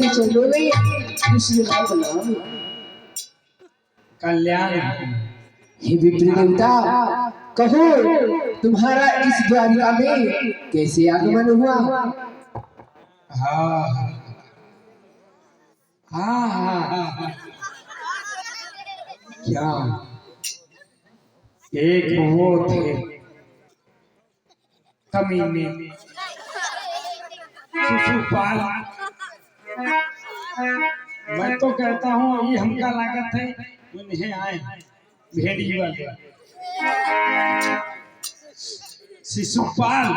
चलो भाई कल्याण। हे विप्र देवता, कहो तुम्हारा इस द्वारिका में कैसे आगमन हुआ? हाँ हाँ हाँ हाँ, क्या एक वो थे कमीने शिशुपाल। मैं तो कहता हूँ ये हमका लागत है उन्हें आए भेड़ी वाले शिशुपाल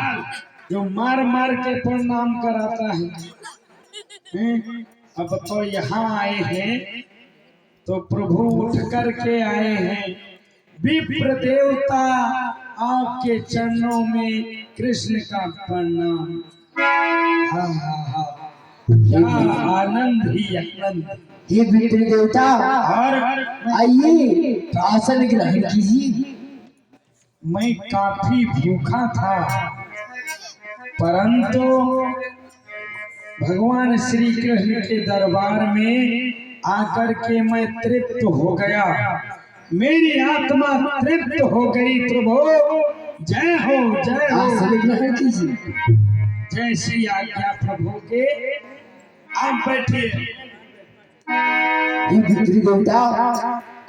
जो मार मार के प्रणाम कराता है। अब तो यहाँ आए हैं तो प्रभु उठ करके आए हैं। विप्र देवता आपके चरणों में कृष्ण का प्रणाम। हाँ हाँ हाँ, क्या आनंद ही आनंद। हे विप्र देवता, और आइए आसन ग्रहण कीजिए। मैं काफी भूखा था, परंतु भगवान श्री कृष्ण के दरबार में आकर के मैं तृप्त हो गया। मेरी आत्मा तृप्त हो गई। प्रभु जय हो जय हो। आसन ग्रहण कीजिए। जय श्री आज्ञा प्रभु के। आप बैठिए। हे विप्र देवता,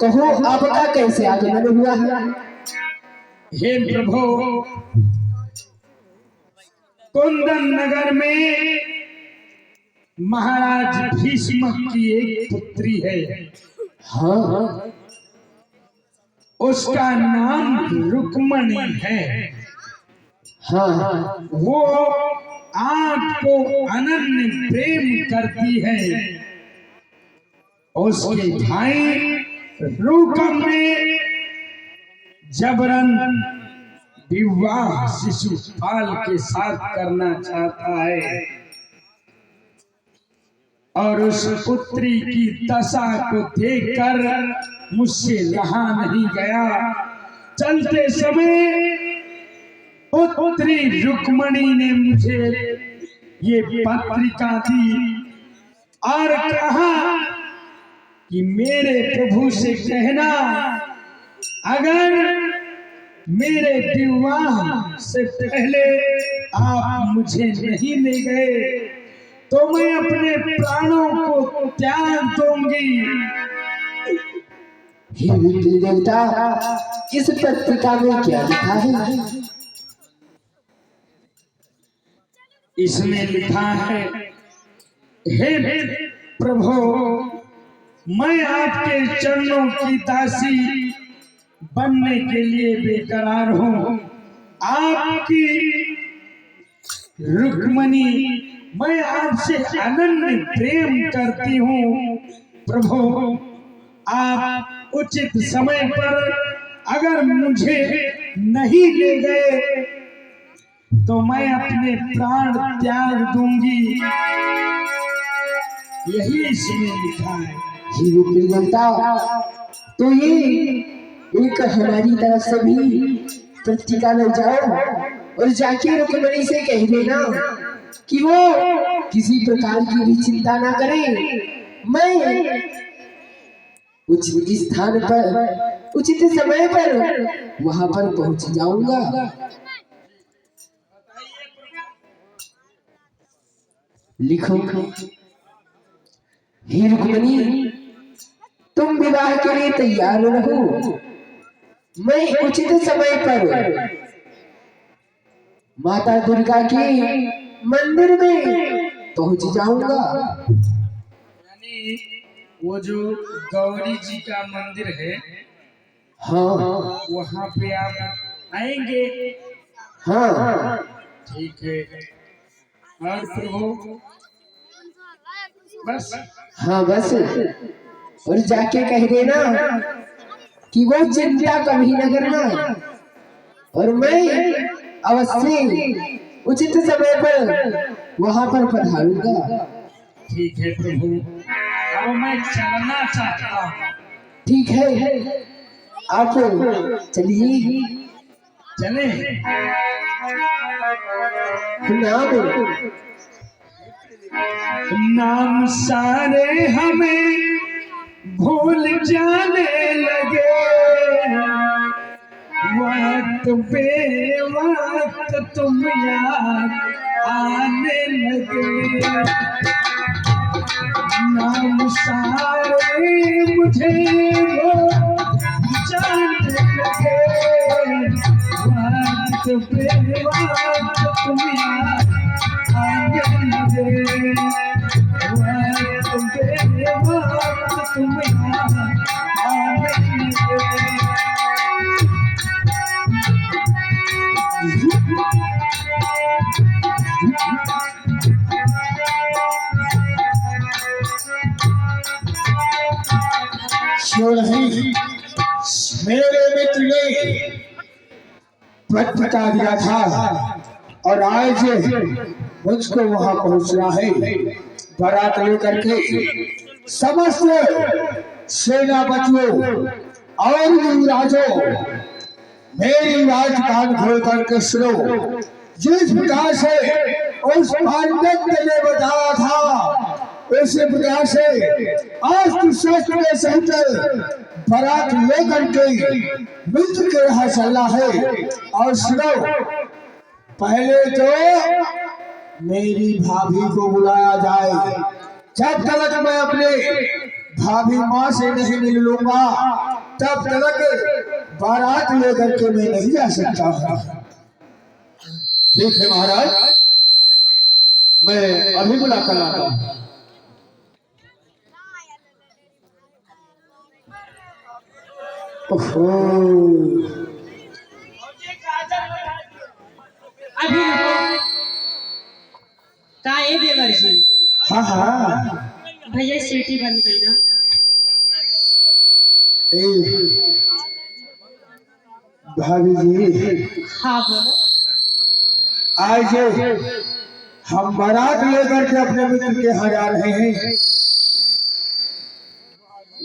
कहो आपका कैसे आगमन हुआ है? हे प्रभु, कुंदन नगर में महाराज भीष्म की एक पुत्री है। हाँ, उसका नाम रुक्मणी है। हाँ, वो आपको अनन्य प्रेम करती है। उसके भाई रुकम ने जबरन विवाह शिशुपाल के साथ करना चाहता है और उस पुत्री की दशा को देखकर मुझसे रहा नहीं गया। चलते समय पुत्री रुक्मणी ने मुझे ये पत्रिका दी और कहा कि मेरे प्रभु से कहना, अगर मेरे विवाह से पहले आप मुझे नहीं ले गए तो मैं अपने प्राणों को त्याग दूंगी। हे विप्र देवता, इस पत्रिका में क्या लिखा है? इसमें लिखा है, हे प्रभु, मैं आपके चरणों की दासी बनने के लिए बेकरार हूँ। आपकी रुक्मणी, मैं आपसे अनन्य प्रेम करती हूँ। प्रभु, आप उचित समय पर अगर मुझे नहीं ले गए तो मैं अपने प्राण त्याग दूंगी। यही इसमें लिखा है। हे विप्र देवता, तो ये एक हमारी तरफ से भी पत्रिका ले जाओ और जाके रुक्मणी से कह देना कि वो किसी प्रकार की भी चिंता ना करे। मैं उचित स्थान पर उचित समय पर वहां पर पहुंच जाऊंगा। लिखो, हे रुक्मणी, तुम विवाह के लिए तैयार रहो। मैं उचित समय पर माता दुर्गा के मंदिर में पहुंच जाऊंगा। यानी वो जो गौरी जी का मंदिर है, हाँ, वहाँ पे आप आएंगे। हाँ, ठीक है। और प्रभु बस, हाँ बस, और जाके कह देना कि वो चिंता कभी न करना और मैं अवश्य उचित समय पर वहां पर पधारूंगा। ठीक है प्रभु, अब मैं चलना चाहता हूँ। ठीक है, आप चलिए। चले। नाम नाम सारे हमें भूल जाने लगे, वक्त पे वक्त तुम याद आने लगे। नाम सारे मुझे भूल जाने लगे, वक्त पे वक्त तुम याद आने लगे। वक्त पे वक्त तुम याद आने लगे। क्यों नहीं, मेरे मित्र ने पत्र बता दिया था और आज मुझको वहां पहुंचना है। बारात लेकर के समस्त सेनापतियों और युवराजों, मेरी बात कान खोल करके सुनो। जिस प्रकार से उस पांडित्य ने बताया था, उसी प्रकार से अस्त्र शस्त्र के सहित बारात लेकर के मित्र के यहाँ चलना है। और सुनो, पहले तो मेरी भाभी को बुलाया जाए। जब तक मैं अपने भाभी माँ से नहीं मिल लूंगा, तब तक बारात लेकर के मैं नहीं आ सकता। ठीक है महाराज, मैं अभी बुला कर आता हूँ। अभी का ये देवर जी। हाँ हाँ, भैया सीटी बंद कर ना। भाभी जी, हाँ बोलो। आज हम बारात लेकर के अपने मित्र के यहाँ जा रहे हैं।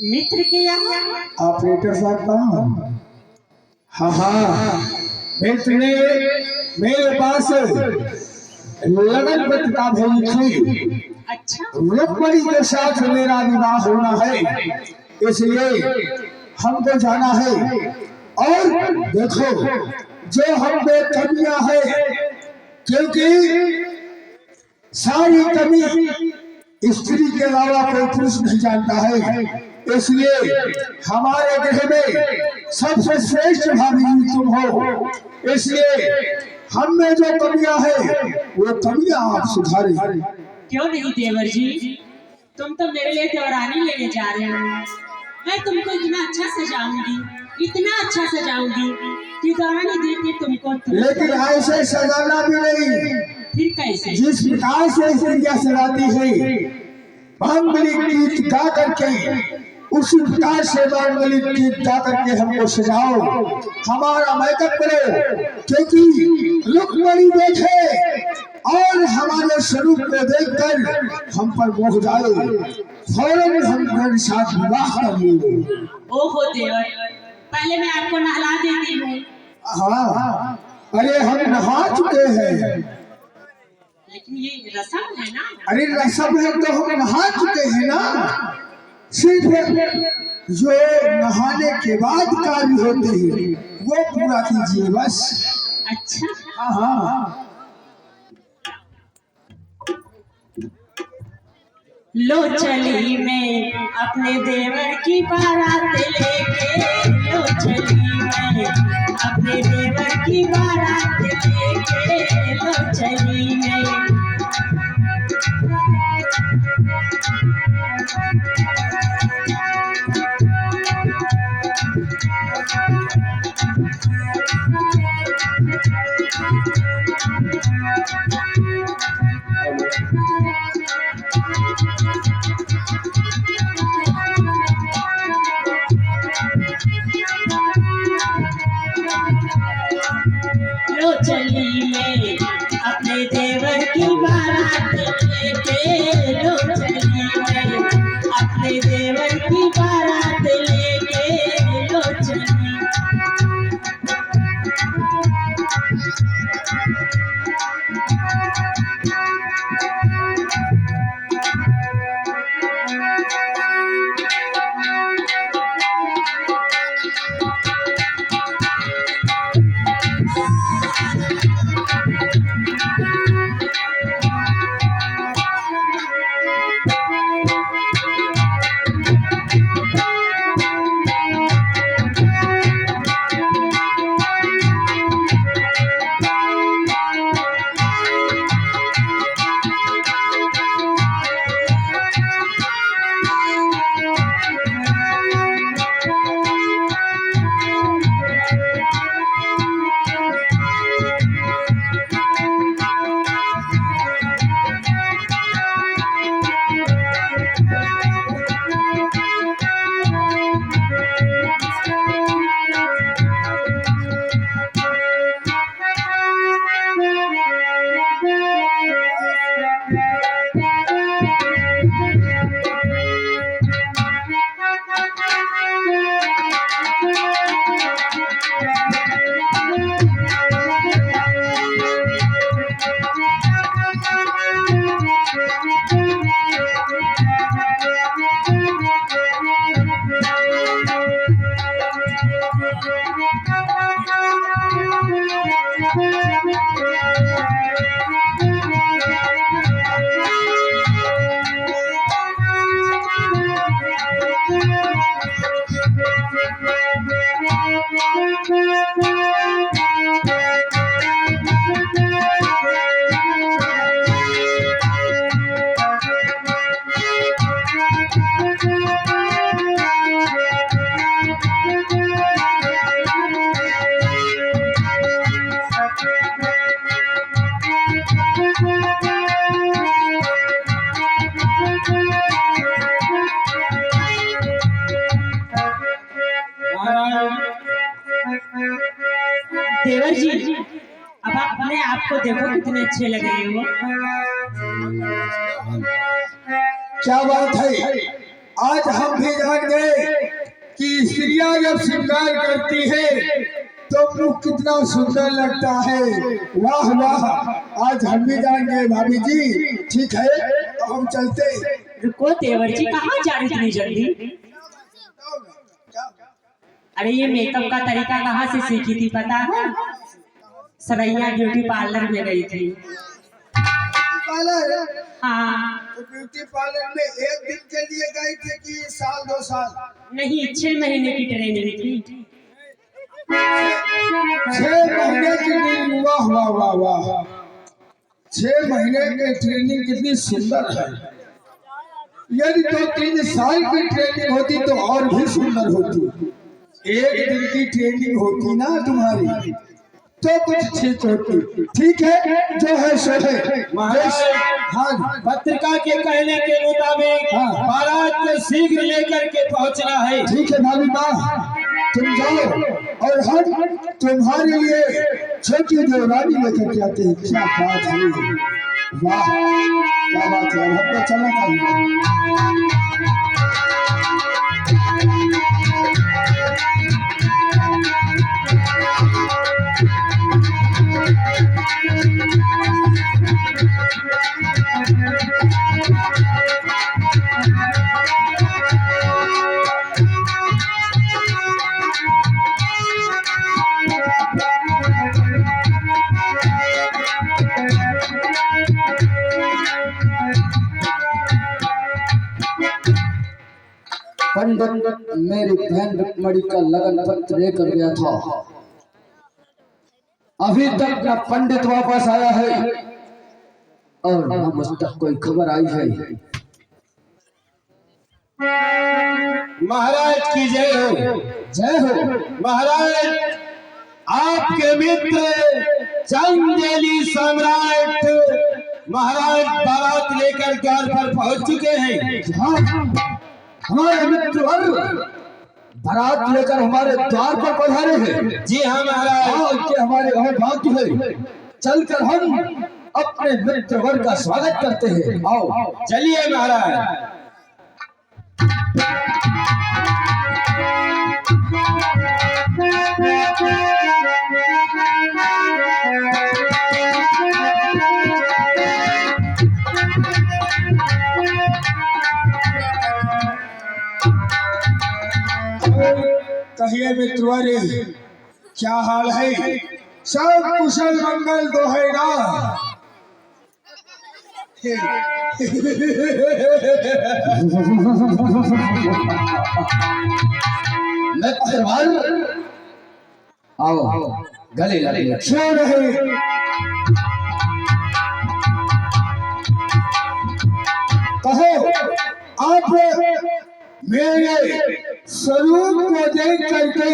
मित्र के यहाँ? ऑपरेटर साहब कहाँ? हाँ हाँ, मित्र ने मेरे पास लगन पत्रिका भेजी थी। अच्छा। रुक्मणी के साथ मेरा विवाह होना है, इसलिए हमको जाना है। और देखो, जो हम में कमियां है, क्योंकि सारी कमी स्त्री के अलावा कोई पुरुष नहीं जानता है, इसलिए हमारे गृह में सबसे श्रेष्ठ भाभी तुम हो। इसलिए हम में जो कमियां है, वो कमियां आप सुधारें। क्यों नहीं देवर जी, तुम तो मेरे लिए देवरानी लेने जा रहे हो। मैं तुमको इतना अच्छा सजाऊंगी, इतना अच्छा सजाऊंगी कि देवरानी देख के तुमको लेकिन ऐसे सजाना भी नहीं। फिर कैसे? जिस प्रकार से स्त्रियां सजाती है, मांगलिक गीत गा करके, उसी प्रकार से मांगलिक गीत गा करके हमको सजाओ, हमारा मेकअप करो। क्योंकि रुक्मणी देखे और हमारे स्वरूप को देखकर हम पर मोह जाए, फौरन हम मेरे साथ विवाह कर लो। ओहो देवर, पहले मैं आपको नहला देती हूँ। हाँ, अरे हम नहा चुके हैं। लेकिन ये रस्म है ना। अरे रस्म है तो हम नहा चुके हैं ना। सिर्फ जो नहाने के बाद कार्य होते हैं वो पूरा कीजिए बस। अच्छा। हाँ हाँ। लो चली मैं अपने देवर की बारात लेके, लो चली मैं अपने देवर की बारात लेके, लो चली मैं। लो चली मैं अपने देवर की बारात लेके, लो चली देवर जी, अब आप अपने आप को देखो कितने अच्छे लग रहे हो। क्या बात है, आज हम भी जान गए कि स्त्रियां जब श्रृंगार करती है तो मुख कितना सुंदर लगता है। वाह वाह, आज हम भी जान गए भाभी जी। ठीक है, तो हम चलते। रुको देवर जी, कहाँ जा रही इतनी जल्दी? अरे ये मेकअप का तरीका कहाँ से सीखी थी पता है? सरैया ब्यूटी पार्लर में गई थी। पार्लर? हाँ। तो ब्यूटी पार्लर में एक दिन के लिए गई थी कि साल 2 साल? नहीं, 6 महीने की ट्रेनिंग थी। 6 महीने की ट्रेनिंग? वाह वाह वाह वाह, 6 महीने की ट्रेनिंग कितनी सुंदर है। यदि 2-3 साल की ट्रेनिंग होती तो और भी सुंदर होती। एक दिन की ट्रेनिंग होती ना तुम्हारी तो कुछ ठीक होती। ठीक है, जो है सो है। महाराज, हाँ, पत्रिका के कहने के मुताबिक बारात को शीघ्र लेकर के पहुंचना है। ठीक है भाभी माँ, तुम जाओ और हम तुम्हारे लिए छोटी देवरानी लेकर के आते हैं। क्या बात है, वाह क्या बात है। हम तो चलना चाहिए। पंडित मेरी बहन रुक्मणी का लगन पत्र लेकर गया था। अभी तक न पंडित वापस आया है और न मुझ तक कोई खबर आई है। महाराज की जय हो। जय हो। महाराज, आपके मित्र चंदेली सम्राट महाराज बारात लेकर द्वार पर पहुंच चुके हैं। हाँ, हमारे मित्र बारात लेकर हमारे द्वार पर पधारे हैं। जी हाँ महाराज। के हमारे अहोभाग्य है। चलकर हम अपने मित्र वर्ग का स्वागत करते हैं। आओ चलिए महाराज। कहिए मित्रवारे, क्या हाल है? सब कुशल मंगल तो है ना? मित्रवर, आओ गले लगे। क्यों नहीं? कहो, आप मेरे स्वरूप को देख करके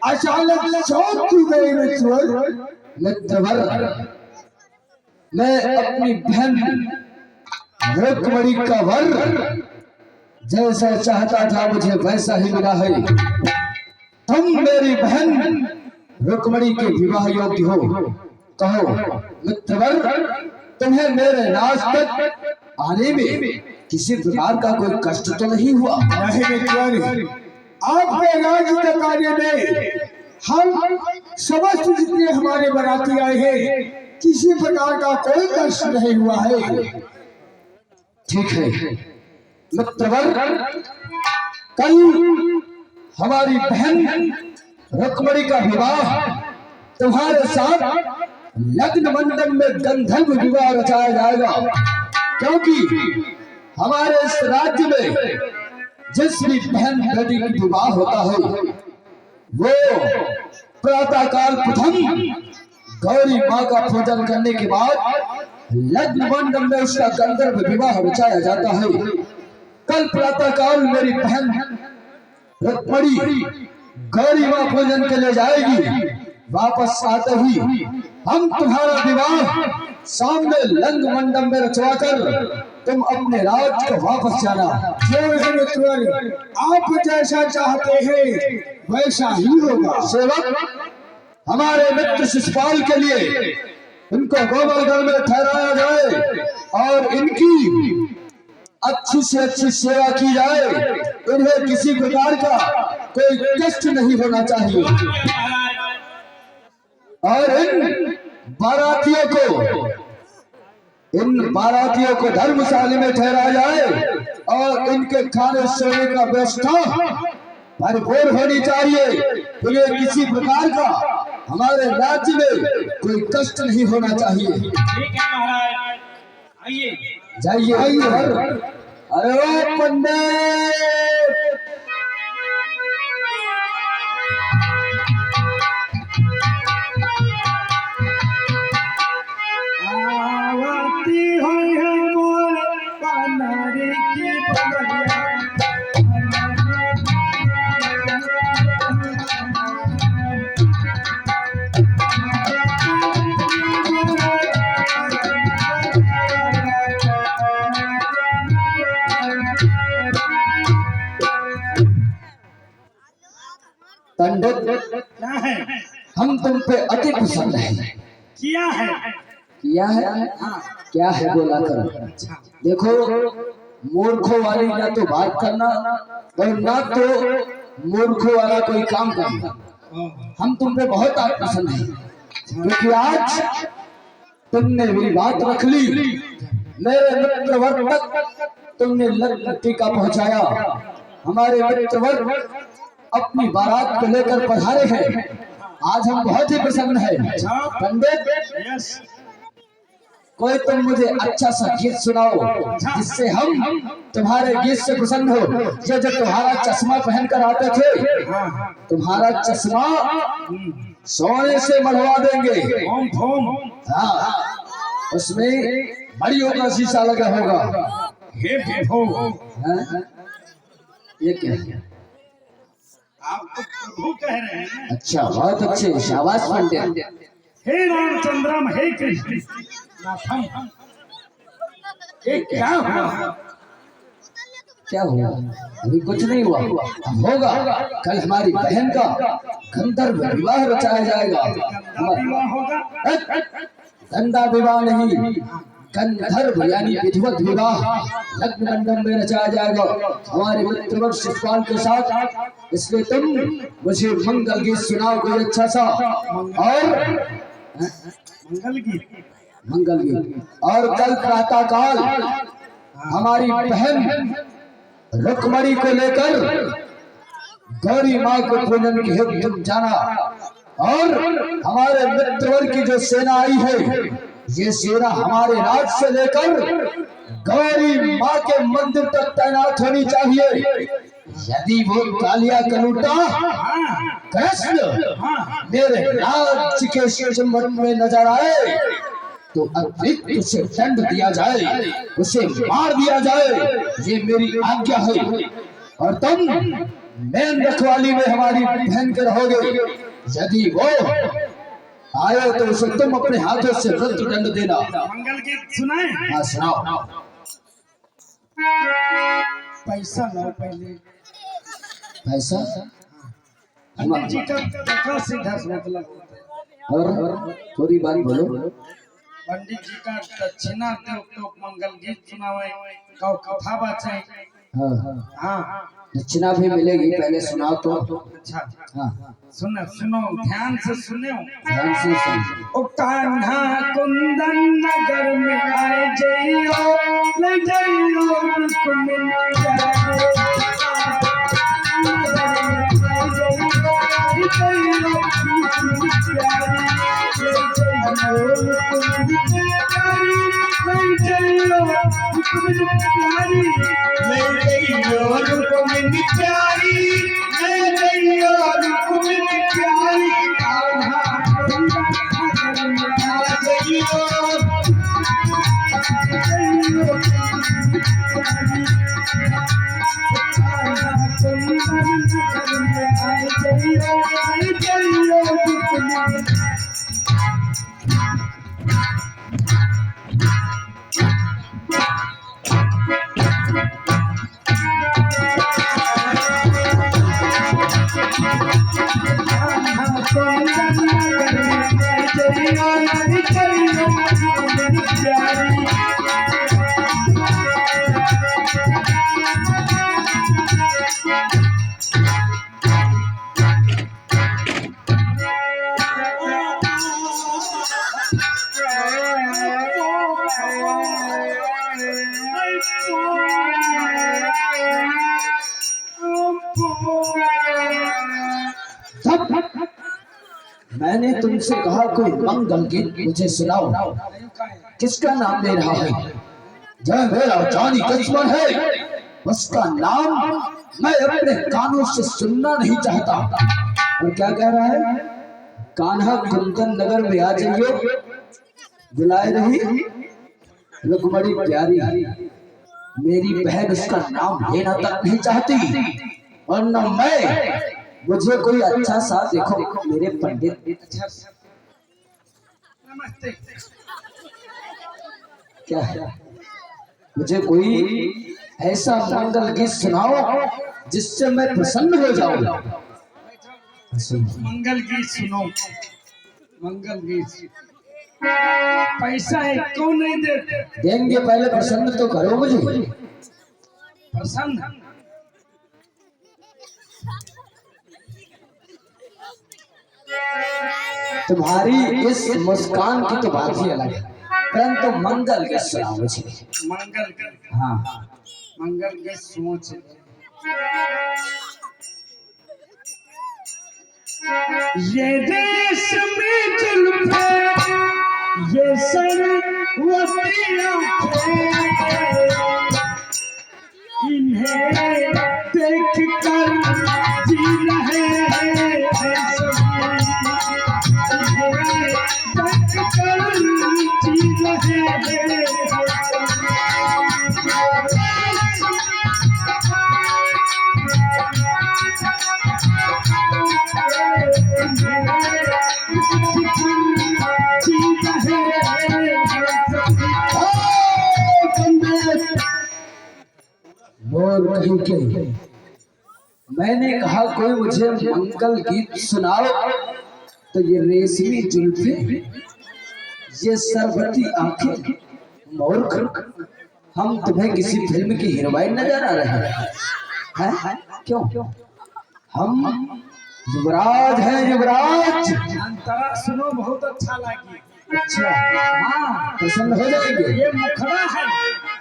अचानक चौंक क्यों गए मित्रवर? मित्रवर, मैं अपनी बहन रुक्मणी का वर जैसा चाहता था मुझे वैसा ही मिला है। तुम मेरी बहन रुक्मणी के विवाह योग्य हो। कहो मित्रवर, तुम्हें मेरे नाज तक आने में किसी प्रकार का कोई कष्ट तो नहीं हुआ? नहीं मित्रवर, आपके राज तक आने में हम समस्त जितने हमारे बाराती आए हैं किसी प्रकार का कोई कष्ट नहीं हुआ है। ठीक है मित्रवर, कल हमारी बहन रुक्मणी का विवाह तुम्हारे साथ लग्न मंडप में गंधर्व विवाह रचाया जाएगा, क्योंकि हमारे इस राज्य में जिस भी बहन बेटी का विवाह होता है वो प्रातः काल प्रथम गौरी माँ का पूजन करने के बाद लग्न मंडप में उसका गंधर्व विवाह रचाया जाता है। कल प्रातः काल मेरी बहन रुक्मणी गौरी माँ पूजन के लिए जाएगी। वापस आते ही हम तुम्हारा विवाह सामने लंग मंडप में रचवा कर तुम अपने राज को वापस जाना। आप जैसा चाहते हैं वैसा ही होगा। सेवक, हमारे मित्र शिशुपाल के लिए इनको गोवर्धन में ठहराया जाए और इनकी अच्छी से अच्छी सेवा की जाए। इन्हें किसी प्रकार का कोई कष्ट नहीं होना चाहिए और इन बारातियों को धर्मशाला में ठहराया जाए और इनके खाने सोने का व्यवस्था भरपूर होनी चाहिए। इन्हें किसी प्रकार का हमारे राज्य में कोई कष्ट नहीं होना चाहिए। ठीक है महाराज, आइए जाइए आइए। अरे ओ पंडित, आवती है मोर पनारी की बलिया। पंडित, क्या है? हम तुम पे अति प्रसन्न हैं। किया है? किया है? क्या है बोला करो। देखो, मूर्खों वाली ना तो बात करना और ना तो मूर्खों वाला कोई काम करना। हम तुम पे बहुत प्रसन्न हैं क्योंकि आज तुमने मेरी बात रख ली। मेरे मित्र वर्ग तक तुमने लग्न टीका पहुंचाया। हमारे मित्र वर्ग अपनी बारात को लेकर पधारे हैं। आज हम बहुत ही प्रसन्न हैं। पंडित, कोई तुम मुझे अच्छा सा गीत सुनाओ जिससे हम तुम्हारे गीत से प्रसन्न हो। ये जो तुम्हारा चश्मा पहनकर आते थे, तुम्हारा चश्मा सोने से मढ़वा देंगे। हाँ, उसमें बड़ियों का शीशा लगा होगा। हे प्रभु, ये क्या है? आप तो प्रभु कह रहे हैं। अच्छा, बहुत अच्छे, शाबाश पंडित। हे रामचंद्रम, हे कृष्ण नाथम, ये क्या हुआ? क्या हुआ? अभी कुछ नहीं हुआ, अब होगा। कल हमारी बहन का गंधर्व विवाह रचाया जाएगा। विवाह होगा? गंदा विवाह नहीं, गंधर्व यानी विधिवत विवाह लग्न मंडप में रचाया जाएगा हमारे मित्र शिशुपाल के साथ। इसलिए तुम मुझे मंगल गीत सुनाओ कोई अच्छा सा। और मंगल गीत। और कल प्रातः काल हमारी बहन रुक्मणी को लेकर गौरी माँ को पूजन के हेतु तुम जाना। और हमारे मित्रवर की जो सेना आई है, ये सेना हमारे राज से लेकर गौरी माँ के मंदिर तक तैनात होनी चाहिए। यदि वो कालिया कलूटा कृष्ण मेरे राज्य के चुंबन में नजर आए तो अतिरिक्त उसे दंड दिया जाए, उसे मार दिया जाए। ये मेरी आज्ञा है। और तुम मेन रखवाली में हमारी बहन के रहोगे। यदि वो आए तो उसे तुम अपने हाथों से मृत्यु दंड देना। मंगल गीत सुनाए? हाँ, सुनाओ। पैसा लो पहले। पैसा? पंडित जी का सीधा मतलब होता है। और पूरी बात बोलो। पंडित जी का दक्षिणा दो तो मंगल गीत सुनावे, कौ कथा बाचे। हाँ, दक्षिणा भी मिलेगी, पहले सुनाओ तो। अच्छा, हाँ, सुनो सुनो, ध्यान से सुनो। ध्यान से सुनो। ओ कान्हा कुंदन नगर में आए जइयो, ले जइयो रुक्मिणी प्यारे। रुक्मिणी प्यारी, ले जइयो रुक्मिणी मैंने तुमसे कहा कोई मंगल गीत मुझे सुनाओ। किसका नाम ले रहा है? जय मेरा जानी दुश्मन है, उसका नाम मैं अपने कानों से सुनना नहीं चाहता। और क्या कह रहा है? कान्हा कुंदन नगर में आ जाइए, बुलाए रही रुक्मणी प्यारी। मेरी बहन उसका नाम लेना तक नहीं चाहती, और न मैं। मुझे कोई अच्छा सा देखो मेरे पंडित। नमस्ते। क्या है? मुझे कोई ऐसा मंगल गीत सुनाओ जिससे मैं प्रसन्न हो जाऊं। मंगल गीत सुनो। मंगल गीत पैसा एक को नहीं देते। देंगे, पहले प्रसन्न तो करो मुझे। प्रसन्न तुम्हारी इस मुस्कान की तो बात ही अलग है, परंतु मंगल गीत सुनाओ मुझे। मंगल गीत। हाँ, मंगल गीत सोच। ये देश में जुल्फे, ये सरवती आंखें, इन्हें देख कर जी रहे हैं सभी, इन्हें देख कर जी रहे हैं बोल कहीं के। मैंने कहा कोई मुझे मंगल गीत सुनाओ, तो ये रेशमी जुल्फे, ये सरबती आंखें। मूर्ख, हम तुम्हें किसी फिल्म की हीरोइन नजर आ रहे हैं? क्यों? हम युवराज हैं, युवराज। अंतरा सुनो, बहुत अच्छा लगी। अच्छा, हाँ, प्रसन्न हो जाएंगे। ये मुखड़ा है।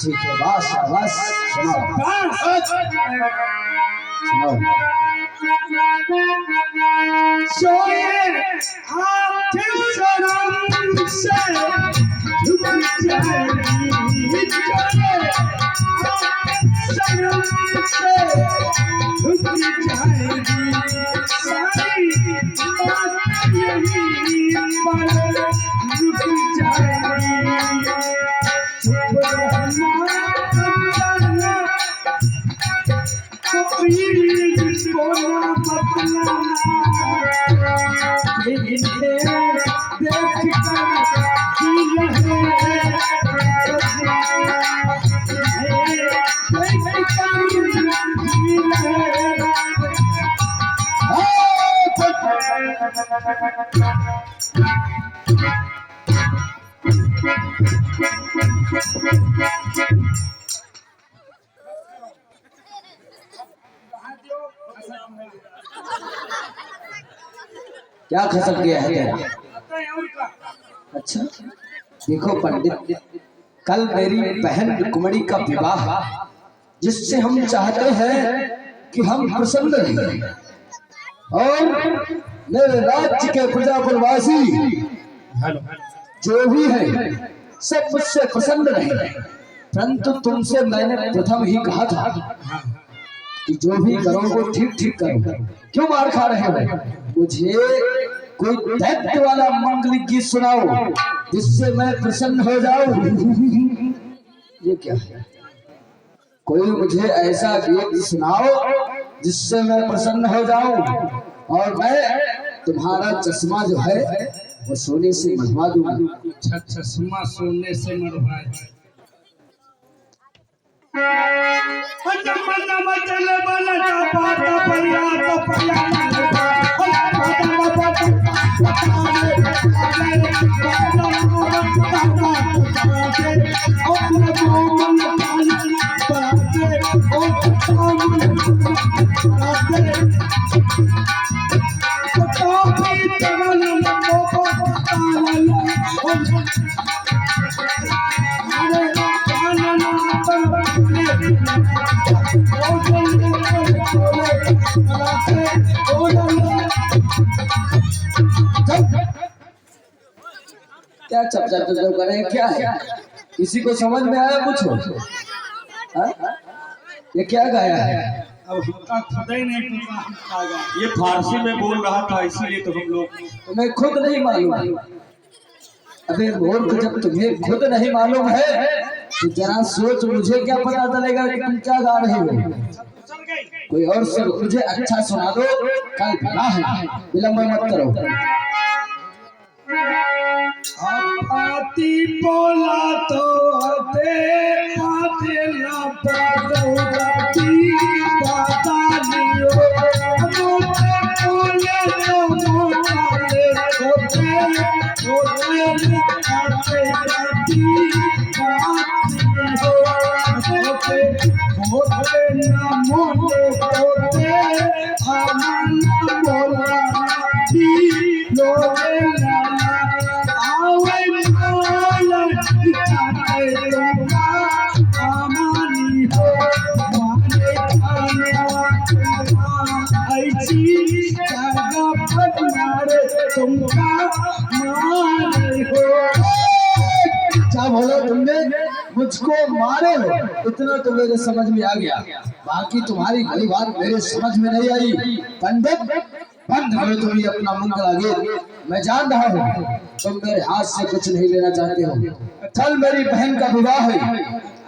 ठीक है, बस बस सुनाओ सुनाओ। सोए आंखें शर्म से झुक जाएगी, सोए आंखें शर्म से झुक जाएगी, सारी बात यही पर रुक जाएगी। चुप रहना समझना, कोई को ना बतलाना, इन्हें देख कर जी रहे हैं, इन्हें देख कर जी रहे हैं। क्या खसक गया है तेरा? अच्छा, देखो पंडित, कल मेरी बहन रुक्मणी का विवाह, जिससे हम चाहते हैं कि हम प्रसन्न रहें और मेरे राज्य के प्रजापुरवासी जो भी है सब मुझसे प्रसन्न रहे। परंतु तुमसे मैंने प्रथम ही कहा था कि जो भी करोगे ठीक ठीक करो। क्यों मार खा रहे हो? मुझे कोई दैत्य वाला मंगलिक गीत सुनाओ जिससे मैं प्रसन्न हो जाऊं। ये क्या है? कोई मुझे ऐसा गीत सुनाओ जिससे मैं प्रसन्न हो जाऊं और मैं तुम्हारा चश्मा जो है वो सोने से मरवा दूंगा। अच्छा चश्मा सोने से मरवाए। चले वाला क्या चप चप चप कर रहे हैं, क्या है? किसी को समझ में आया कुछ? हाँ? ये क्या गाया है? अब हमका खुद ही नहीं पता हम क्या गाए। ये फारसी में बोल रहा था इसीलिए तो हम लोग। तुम्हें खुद नहीं मालूम? अबे मूर्ख, जब तुम्हें खुद नहीं मालूम है तो जरा सोच, मुझे क्या पता चलेगा कि तुम क्या गा रहे हो? कोई और सब मुझे अच्छा सुना दो, कल भला है, विलंब मत करो। आती बोला तो आते आते ना पाती पाता लियो मोटे बोले तो मोटे होते आते आती होते होते ना मोटे होते आमन बोला लोगे क्या बोला तुमने? मुझको मारे हो, इतना तो मेरे समझ में आ गया, बाकी तुम्हारी कोई बात मेरे समझ में नहीं आई। पंडित, बंद करो तुम ये अपना मंगला गीत। मैं जान रहा हूँ तुम मेरे हाथ से कुछ नहीं लेना चाहते हो। कल मेरी बहन का विवाह है।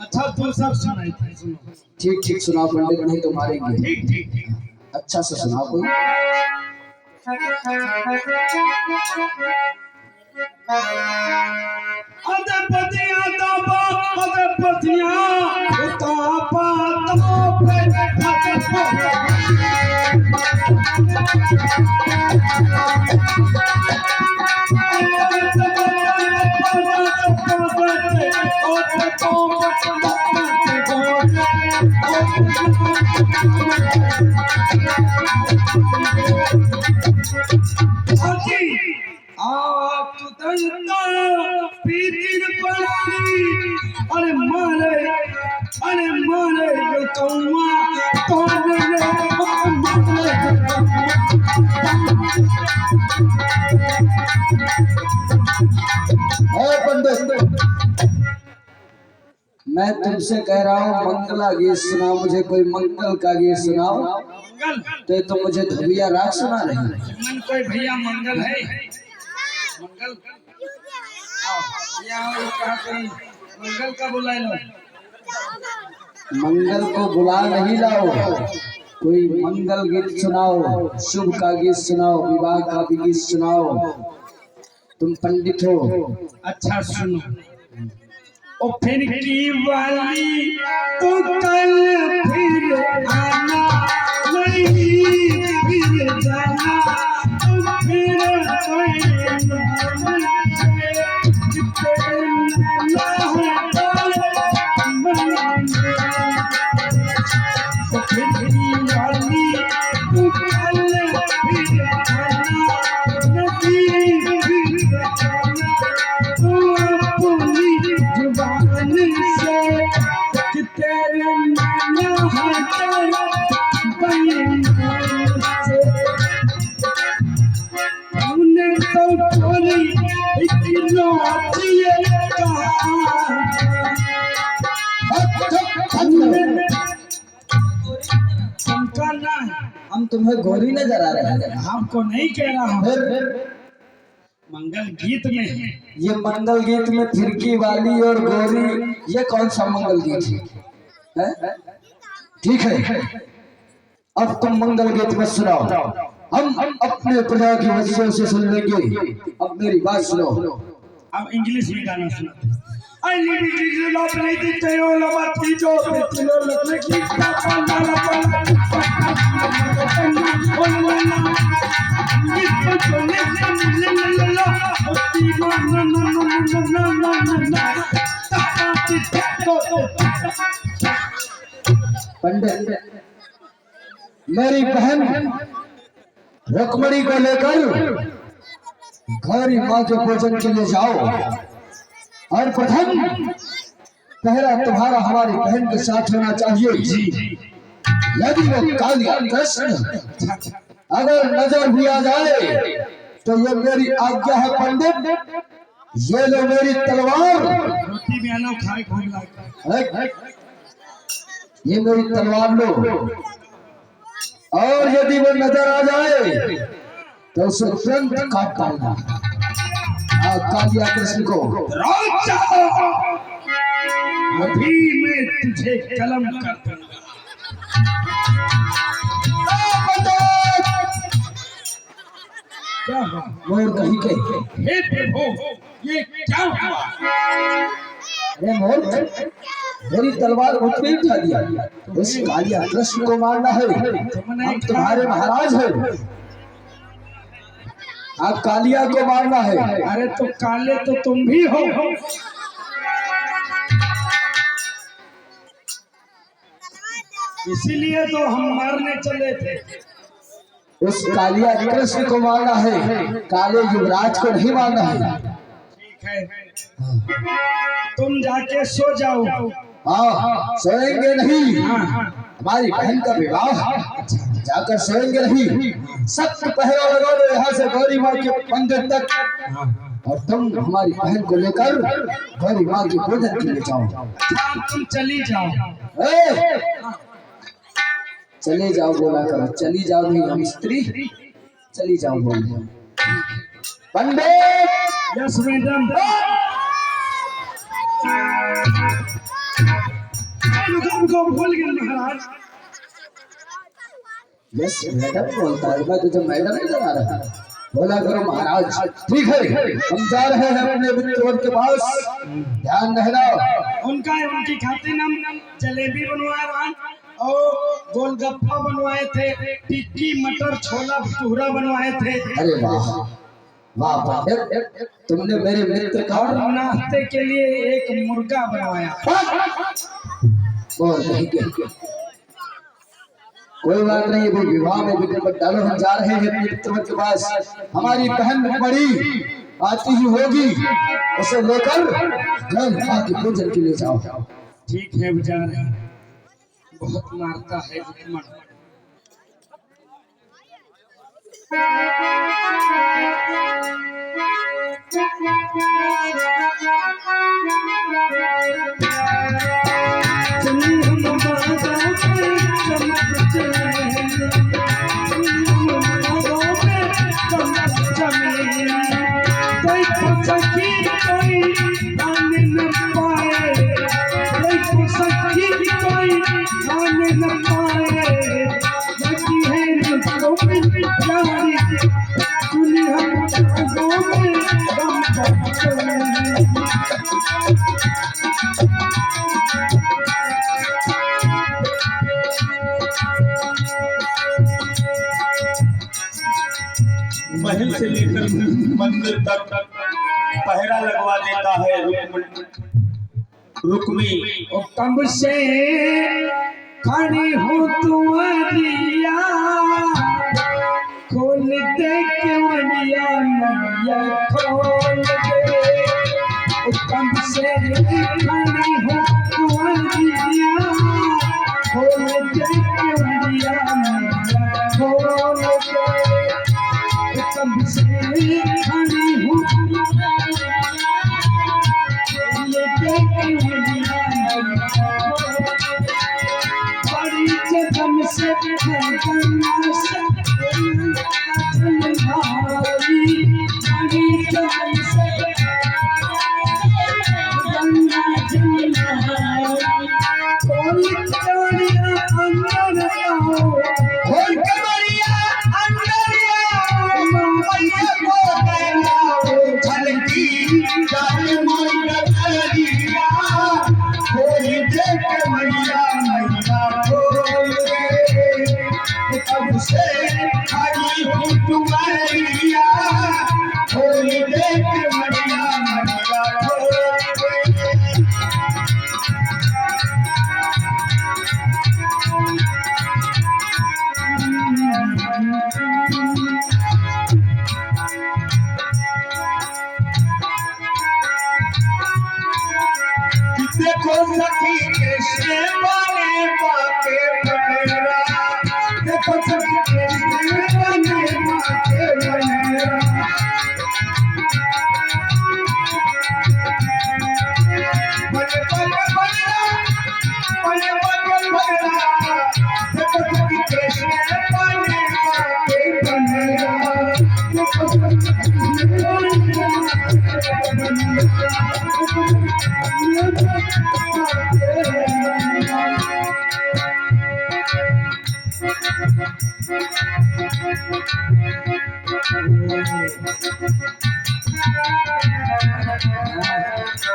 अच्छा तू सब सुनाई सुनो। ठीक ठीक सुनाओ पंडित, नहीं तो मारेंगे। ठीक ठीक अच्छा से सुनाओ कोई। अदपतिया दबा अदपतिया उतापा तो अरे मारे कौआ पंडित, मैं तुमसे कह रहा हूँ मंगला गीत सुनाओ मुझे, कोई मंगल का गीत सुनाओ। मंगल तो मुझे धबिया राग सुना रही। मन कोई भैया मंगल है? मंगल मंगल का बुलाए लो। मंगल को बुला नहीं लाओ, कोई मंगल गीत सुनाओ, शुभ का गीत सुनाओ, विवाह का भी गीत सुनाओ। तुम पंडित हो। अच्छा सुनो। ओ फिर की वाली तो कल फिर आना नहीं, फिर जाना तो फिर हम तुम्हें गोरी नजर आ रहे हैं। आपको नहीं कह रहा हूँ, फिर मंगल गीत में है। ये मंगल गीत में फिरकी वाली और गोरी, ये कौन सा मंगल गीत है? ठीक है, अब तुम मंगल गीत में सुनाओ, हम अपने प्रजा की वजह से सुन लेंगे। अब मेरी बात सुनो। अब इंग्लिश में गाना सुनाते हैं। आई नीड लव नहीं दिखते हो लवा थी जो पिछलो लगने की पापा पंडित, मेरी बहन रुक्मणी को लेकर गौरी माँ के भोजन के लिए जाओ और प्रथम पहला तुम्हारा हमारी बहन के साथ होना चाहिए। यदि वो कालिया कृष्ण अगर नजर भी आ जाए तो ये मेरी आज्ञा है पंडित, ये लो मेरी तलवार। रोटी में आना खाए भूख लगता है। ये मेरी तलवार लो, और यदि वो नजर आ जाए तो उसे तुरंत काट डालना। कालिया कृष्ण को अभी मैं तुझे कलम कर दूंगा। क्या हुआ? मोर कहीं के हे प्रभु, ये क्या हुआ? अरे मोर, मेरी तलवार उसने उठा दिया। उस कालिया कृष्ण को मारना है। हम तुम्हारे महाराज हैं, आप कालिया को मारना है। अरे तो काले तो तुम भी हो। इसीलिए तो हम मारने चले थे। उस कालिया कृष्ण को मारना है, काले युवराज को नहीं मारना है। ठीक है, तुम जाके सो जाओ। हाँ, सोएंगे नहीं, हमारी बहन का विवाह, जाकर सोएंगे नहीं। सख्त पहरा लगा दो यहाँ से गौरी माँ के मंदिर तक, और तुम हमारी बहन को लेकर गौरी माँ के भोजन के लिए जाओ। तुम चली जाओ। चले जाओ बोला करो, चली जाओ नहीं, हम स्त्री चली जाओ बोल। पंडित। Yes madam. रुको, भूल गए महाराज। यस मैडम बोलता है, मैं तुझे मैडम नहीं बता रहा। बोला करो महाराज। ठीक है, हम जा रहे हैं अपने मित्रवन के पास, ध्यान रहना। उनकी खातिर हम जलेबी बनवाए रहा और गोलगप्पा बनवाए थे, टिक्की मटर छोला भटूरा बनवाए थे। अरे वाह वाह पंडित, तुमने मेरे मित्र का और नाश्ते के लिए एक मुर्गा बनवाया। बोल नहीं के कोई बात नहीं, अभी विवाह में विघ्न मत डालो। हम जा रहे हैं अपने मित्र के पास, हमारी बहन बड़ी आती ही होगी, उसे लेकर गौरी माँ के पूजन के लिए जाओ। ठीक है, जा रहे हैं। बहुत मारता है रुक्मण। महल से लेकर मंदिर तक पहरा लगवा देता है रुक्मी। कब से खड़ी हूँ तुम्हारिया, खोल दे केवड़िया मैया खोल दे। कब से खड़ी हूँ तुम्हारिया, खोल दे केवड़िया मैया खोल दे। कब से खड़ी हूँ बड़ी जगम से गंगा जमुना अंदर आओ, और कमरिया अंदर आओ, मैया को कहलाओ, झलकी जाए मोर नगरिया, खोल दे कमरिया मैया खोल दे, कब से खड़ी हूँ तुम्हारिया, खोल दे कमरिया मैया खोल दे। देखो सखी कृष्ण बने बाके बनेरा, देखो सखी कृष्ण बने बाके बनेरा, बने बने बनेरा, बने बने बनेरा, देखो सखी कृष्ण बने बाके बनेरा, देखो सखी कृष्ण बने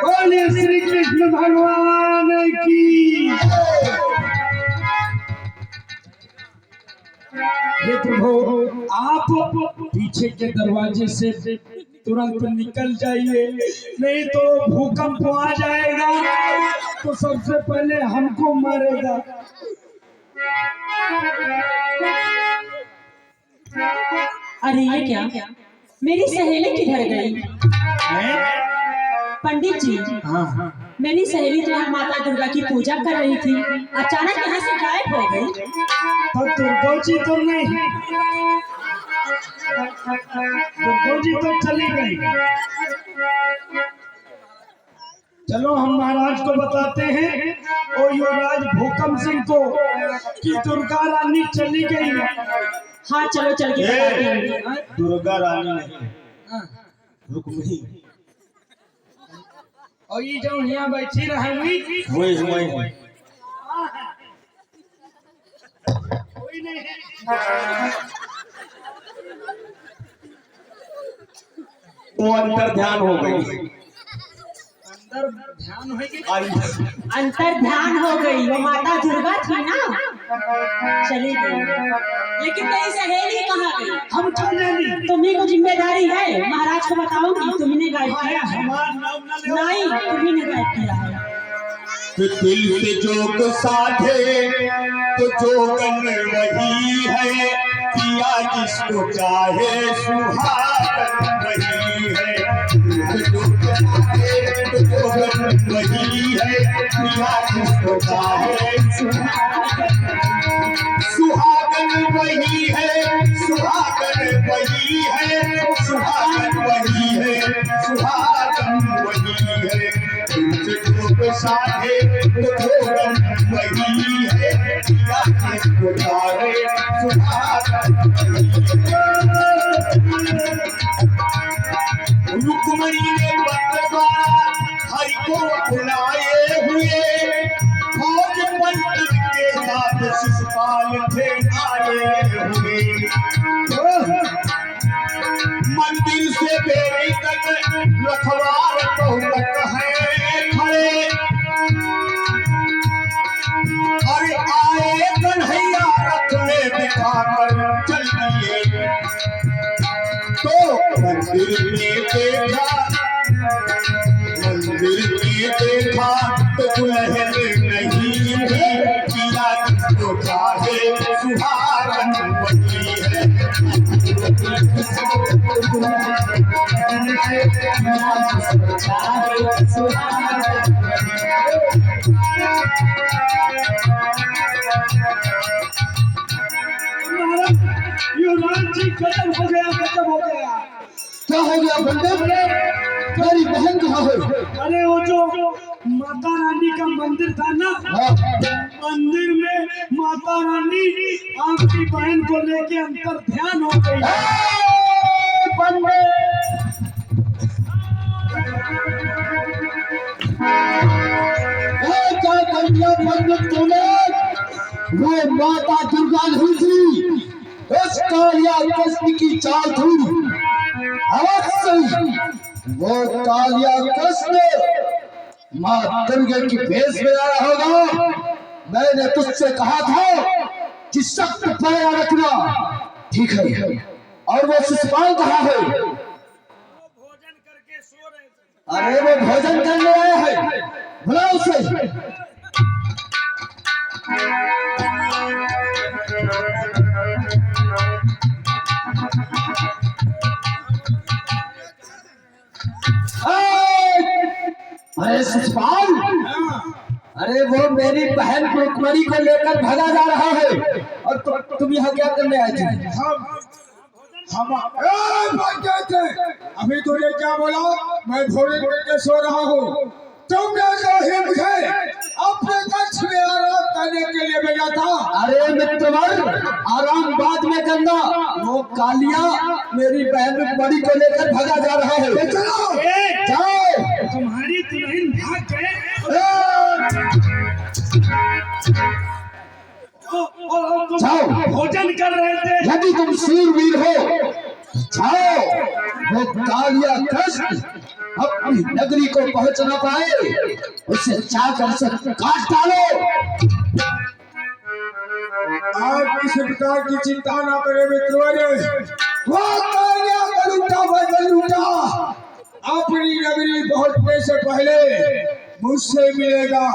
बोलिए श्री कृष्ण भगवान की। हे प्रभु, आप पीछे के दरवाजे से तुरंत निकल जाइए, नहीं तो भूकंप आ जाएगा तो सबसे पहले हमको मारेगा। अरे ये क्या, मेरी सहेली किधर गई? पंडित जी, मेरी सहेली तो यहाँ माता दुर्गा की पूजा कर रही थी, अचानक यहाँ से गायब हो गई। तो दुर्गा जी तो नहीं, दुर्गा जी तो चली गई। चलो हम महाराज को बताते हैं और युवराज भूकंप सिंह को कि दुर्गा रानी चली गई। हाँ चलो चल के बताते हैं। दुर्गा रानी नहीं, रुक्मिणी और ये जो यहाँ बैठी रहेंगी वही वही कोई नहीं है। वो अंतर ध्यान हो गई, अंदर ध्यान होगी, अंतर ध्यान हो गई, वो माता दुर्गा थी ना, चली गई। लेकिन मेरी सहेली कहाँ गई? हम क्यों नहीं? तुम्ही को जिम्मेदारी है, महाराज को बताओ कि तुमने गायब किया है। हमारा नाम ना ले। नहीं, तुम्ही ने गायब किया है। तो दिल से जोग साधे तो जोगन वही है, किया जिसको चाहे सुहागन वही है, दिल से जोग साधे तो जोगन वही है, किया जिसको चाहे सुहागन वही है, सुहागन वही है, सुहागन वही है, सुहागन वही है, दिल से जोग साधे तो जोगन वही है, किया जिसको चाहे सुहागन रुक्मणी ने पत्र द्वारा हरि को बुलाए हुए, फौज पंडित के साथ शिशुपाल थे आए हुए, मंदिर से बेरी तक रखवार बहुतक है खड़े, अरे आए कन्हैया रथ में बिठाकर चल दिए, तो मंदिर में देखा, मंदिर में देखा तो दुल्हन नहीं है, किया जिसको चाहे सुहागन वही है, युवराज जी खत्म हो गया, खत्म हो गया। क्या हो गया पंडित? तेरी बहन कहाँ है? अरे वो जो माता रानी का मंदिर था ना, हाँ, मंदिर में माता रानी आपकी बहन को लेके अंतर ध्यान हो गई। पंडित क्या कर दिया पंडित तूने? वो माता दुर्गा नहीं थी, उस कालिया कृष्ण की चाल थी। अवश्य वो कालिया कृष्ण माँ दुर्गा की भेष में आया होगा। मैंने तुझसे कहा था कि सख्त पहरा रखना, ठीक है? और वो शिशुपाल कहाँ है? भोजन करके सो रहे थे। अरे वो भोजन करने आया है, बुलाओ उसे। अरे शिशुपाल, अरे वो मेरी बहन रुक्मणी को लेकर भगा जा रहा है, और तुम यहाँ क्या करने आए थे? हम थे। अभी तूने क्या बोला? मैं भोजन करके सो रहा हूँ। तुमने तो ही मुझे अपने कक्ष में आराम करने के लिए भेजा था। अरे मित्रवर, आराम बाद में करना। वो कालिया मेरी बहन रुक्मणी को लेकर भगा जा रहा है। चलो जाओ। तुम्हारी दुल्हन भाग गए। जाओ, भोजन कर रहे थे। यदि तुम शूरवीर हो, जाओ। वो कालिया कृष्ण अपनी नगरी को पहुंच न पाए, उसे जाकर से काट डालो। आप किसी प्रकार की चिंता न करें मित्रों। वो कालिया का लूटा अपनी नगरी पहुंचने से पहले मुझसे मिलेगा।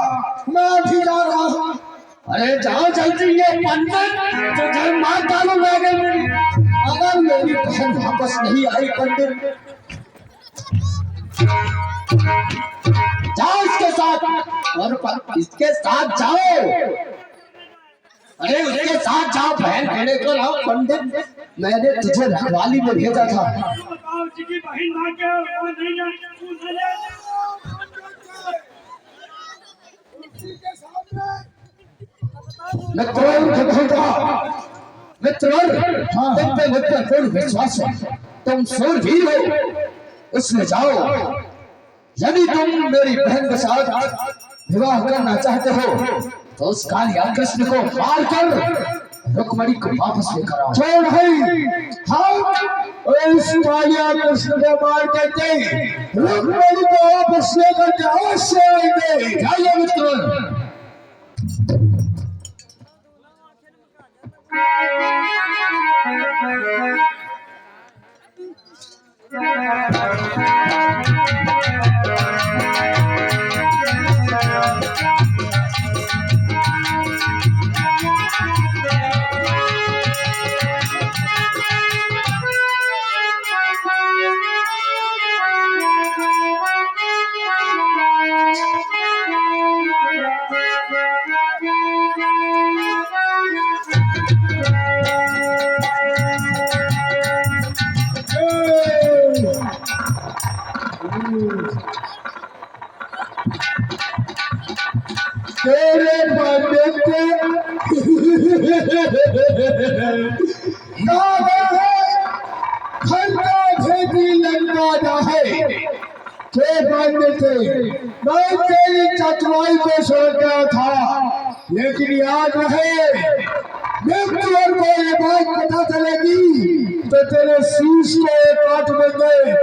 मैं भी जा रहा हूँ। अरे जाओ जल्दी, ये पंडित तुझे मार डालूंगा अगर मेरी बहन वापस नहीं आई। पंडित जाओ इसके साथ, और इसके साथ जाओ। अरे उसके साथ जाओ, बहन कहने को लाओ। पंडित, मैंने तुझे रखवाली में भेजा था। तुम पे मुझ पर पूर्ण विश्वास है, तुम शूरवीर हो, उसमें जाओ। यदि तुम मेरी बहन के साथ विवाह करना चाहते हो तो उस कालिया कृष्ण को मार कर रुक्मणी को वापस लेकर आओ। छोड़ हम इस कालिया कृष्ण को मार करके रुक्मणी को वापस लेकर के अवश्य आएंगे। जाइए मित्रों। तेरे बाबे के खंडा भेदी लंका है के बाबे थे। मैं तेरी चतुराई को सोच रहा था, लेकिन याद रहे मित्र को ये बात पता चलेगी तो तेरे शीश को काट देंगे।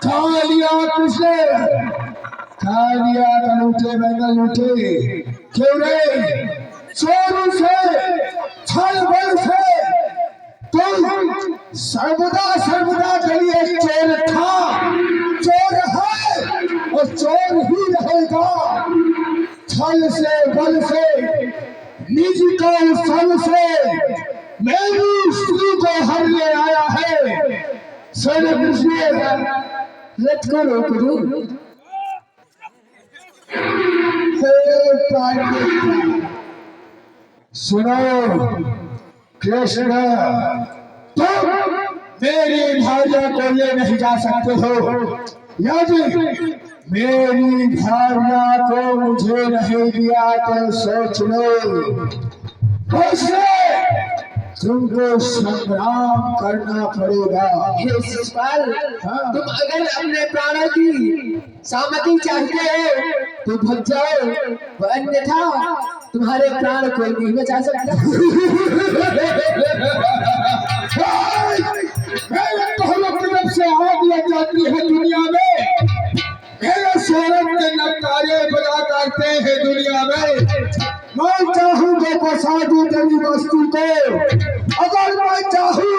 कालिया कृष्ण, कालिया का लूटे बैंगल लूटे क्यों रे? चोरों से, छल बल से तुम सर्वदा के लिए चोर था, चोर है और चोर ही रहेगा। छल से, बल से, निज को सल से मेरी स्त्री को हरने आया है। श्री कृष्ण रथ को रोक दो। सुनो कृष्ण, तुम मेरी भार्या को ले नहीं जा सकते हो। यदि मेरी भार्या को मुझे नहीं दिया तो सोच लो तुमको संग्राम करना पड़ेगा। हे शिशुपाल, तुम अगर अपने प्राणों की सहमति चाहते हो तो भग जाओ, अन्यथा तुम्हारे प्राण कोई नहीं बचा सकता। मेरे पहले तरफ से आग लग जाती है दुनिया में, मेरे शोरत के नकारे बजा करते हैं दुनिया में। मैं चाहूँ तो बसा दूं तेरी वस्तु को, अगर मैं चाहूँ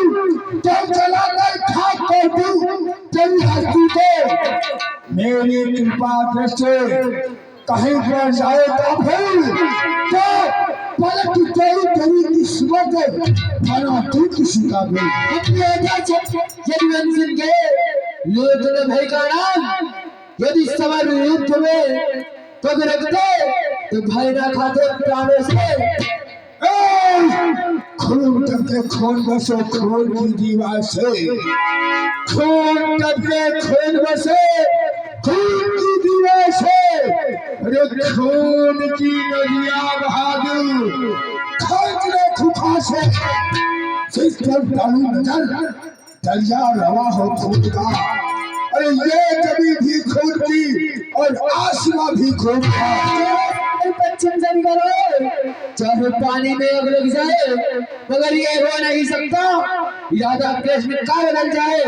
तो जलाकर खाक कर दूं तेरी हस्ती को। मेरी कृपा दृष्टि कहीं पर जाए तो भूल तो पलट तेरी तेरी किस्मत बना तू किसी का भी। अपने अंदर से जन्म सिंह के लोचन भाई का नाम यदि समर युद्ध में पग रखते तो भाई ना खाते प्राणों से। खून करके खून बसो खून की दीवार से, खून करके खून बसे खून की दीवार से। अरे खून की नदियां बहादुर खर्च खुफा से, जिस पर डालू नजर दरिया रवा हो खून का। अरे ये जमी भी खून की और आसमां भी खून का। पश्चिम से निकलो, चाहे पानी में आग लग जाए मगर ये हो नहीं सकता राधा कृष्ण का बदल जाए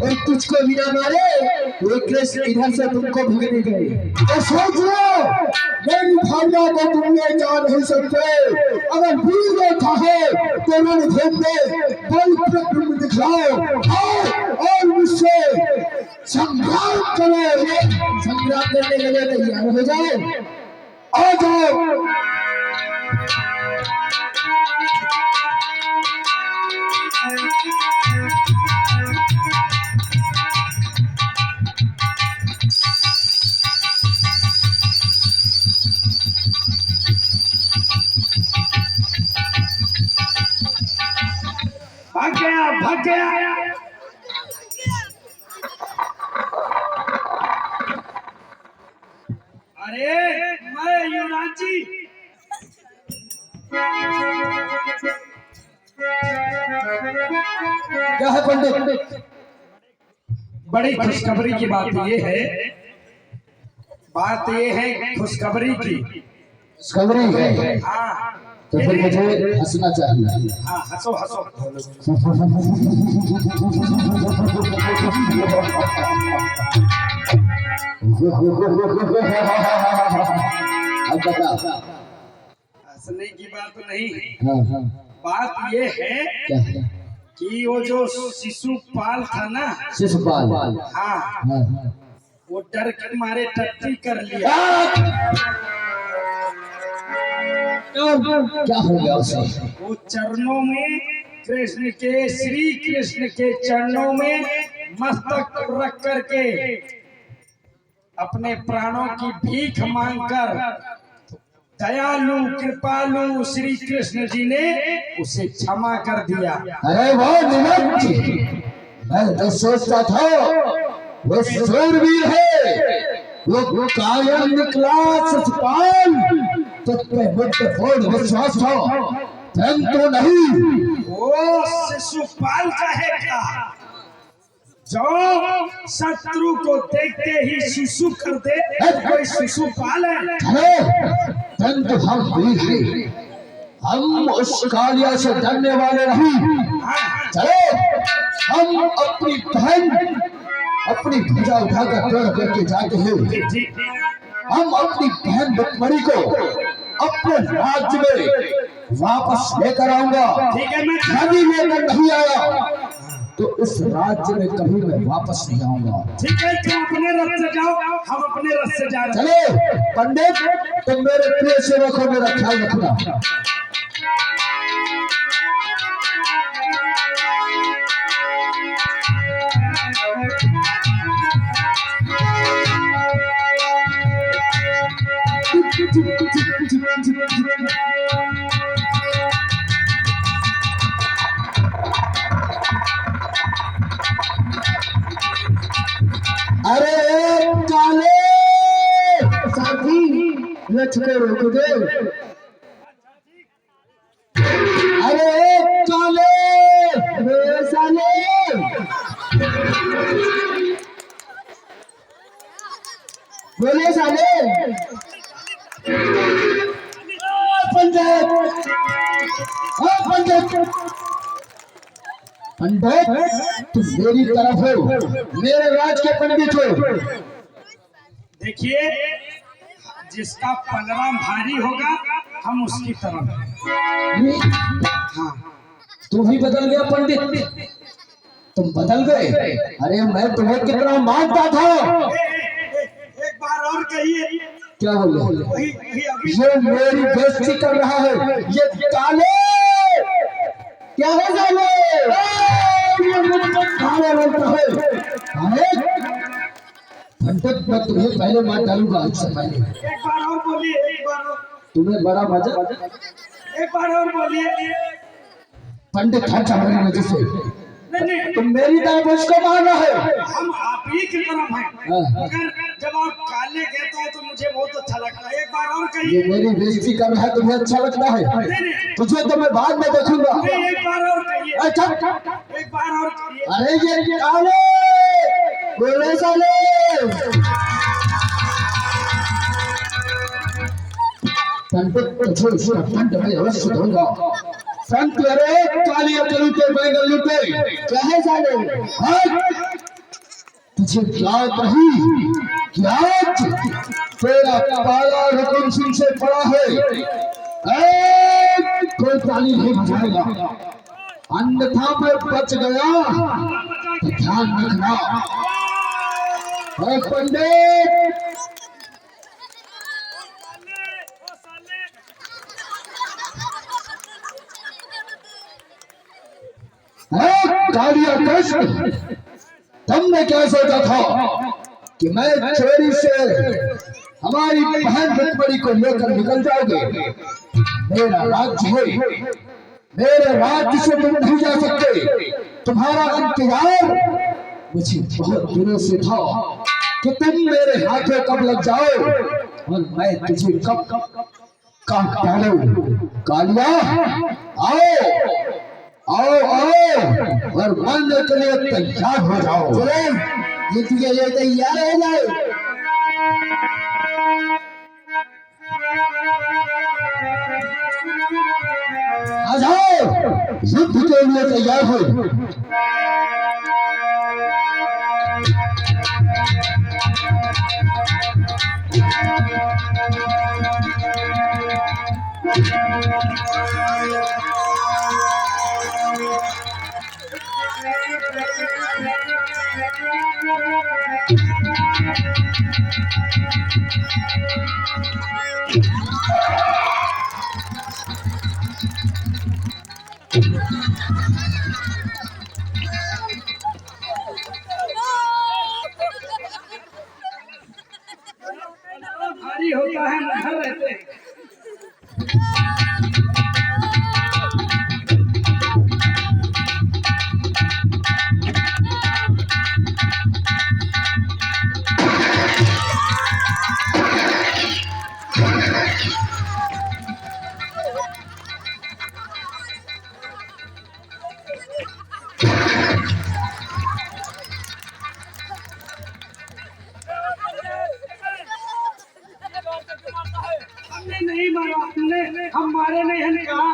और तुझको बिना मारे वो कृष्ण इधर से तुमको भगने गए। तो सोच लो, मेरी भावना को तुम ले जा नहीं सकते। अगर वीर देखा है तो रणभूमि में बल प्रभु दिखलाओ और मुझसे संग्राम करो। संग्राम करने के लिए तैयार हो जाओ, आ जाओ। भाग गया भाग गया। अरे मैं युवराज जी, क्या है पंडित? बड़ी खुशखबरी की बात ये है खुशखबरी की। खबरें है हाँ तो फिर मुझे हंसना चाहिए। हाँ, हंसो हंसो। अब बता। हंसने की बात नहीं है, हाँ हाँ बात ये है क्या है? कि वो जो शिशुपाल था ना, शिशुपाल। हाँ, हाँ हाँ वो डर के मारे टट्टी कर लिया। क्या हो गया उसे? वो चरणों में श्री कृष्ण के चरणों में मस्तक रख करके अपने प्राणों की भीख मांगकर दयालु कृपालु श्री कृष्ण जी ने उसे क्षमा कर दिया। अरे वो निमक, मैं तो सोचता था वो शूरवीर है, वो कायल निकला शिशुपाल, तुझ पे मुझे पूर्ण विश्वास था, परंतु नहीं। वो शिशुपाल कहेगा जो शत्रु को देखते ही शिशु कर दे, कोई शिशुपाल है? अरे परंतु हम वीर हैं, हम उस कालिया से डरने वाले नहीं। चलो हम अपनी बहन अपनी भुजा उठाकर पेड़ करके जाते हैं। हम अपनी बहन रुक्मणी को अपने राज्य में वापस लेकर आऊंगा। ठीक है, मैं कभी लेकर नहीं आया तो इस राज्य में कभी मैं वापस नहीं आऊंगा। ठीक है, तुम अपने रथ से जाओ, हम अपने रथ से जा रहे हैं। चलो पंडित, तुम मेरे प्रिय सेवक हो, मेरा ख्याल रखना। अरे काले साथी, रथ को रोक दो। अरे काले रे साले, बोले साले पंडित, ओ पंडित, पंडित तुम मेरी तरफ हो, मेरे राज के पंडित हो। देखिए, जिसका पलड़ा भारी होगा हम उसकी तरफ हैं। हाँ, तू भी बदल गया पंडित, तुम बदल गए। अरे मैं तुम्हें कितना मानता था। एक बार और कहिए। क्या बोले? वही अभी ये मेरी बेइज्जती कर रहा है, ये काले क्या है साले? ये मुझको काले बोलता है। अरे पंडित मैं तुम्हें पहले मार डालूंगा, इससे पहले। एक बार और बोलिए, एक बार और, तुम्हें बड़ा मजा। एक बार और बोलिए। पंडित हट जा मेरी वजह से। नहीं, तुम मेरी तरफ उसको मारना है। हम आप ही की तरफ हैं। हाँ। मगर जब आप काले कहते हो तो मुझे बहुत अच्छा लगता है। एक बार और ये कहिए। मेरी बेइज्जती कर रहा है, तुम्हें अच्छा लगता है? नहीं, तुझे तो मैं बाद में देखूंगा। नहीं, एक बार और कहिए। अच्छा एक बार और कहिए। अरे ये काले बोले साले। पंडित तुझे उसका दंड मैं अवश्य दूंगा। संत अरे कालिया लूटे बैंगन लूटे क्या है साले? हट! तुझे याद नहीं क्या तेरा पाला हुकुम सिंह से पड़ा है? कोई प्राणी नहीं बचाएगा, अन्यथा मैं बच गया तो ध्यान रखना। पंडित कालिया कृष्ण, तुमने क्या सोचा था कि मैं चोरी से हमारी बहन रुक्मणी को लेकर निकल जाओगे? मेरा राज्य है, मेरे राज्य से तुम नहीं जा सकते। तुम्हारा इंतजार मुझे बहुत दिनों से था कि तुम मेरे हाथों कब लग जाओ और मैं तुझे कब काट डालूं। कालिया आओ आओ आओ और मारने के लिए तैयार हो जाओ। जीत के लिए तैयार हो जाओ। आ जाओ, युद्ध के लिए तैयार हो। भारी होता है, नजर रहते हैं। हमने नहीं मारा, हमने हम मारे नहीं हैं कहा।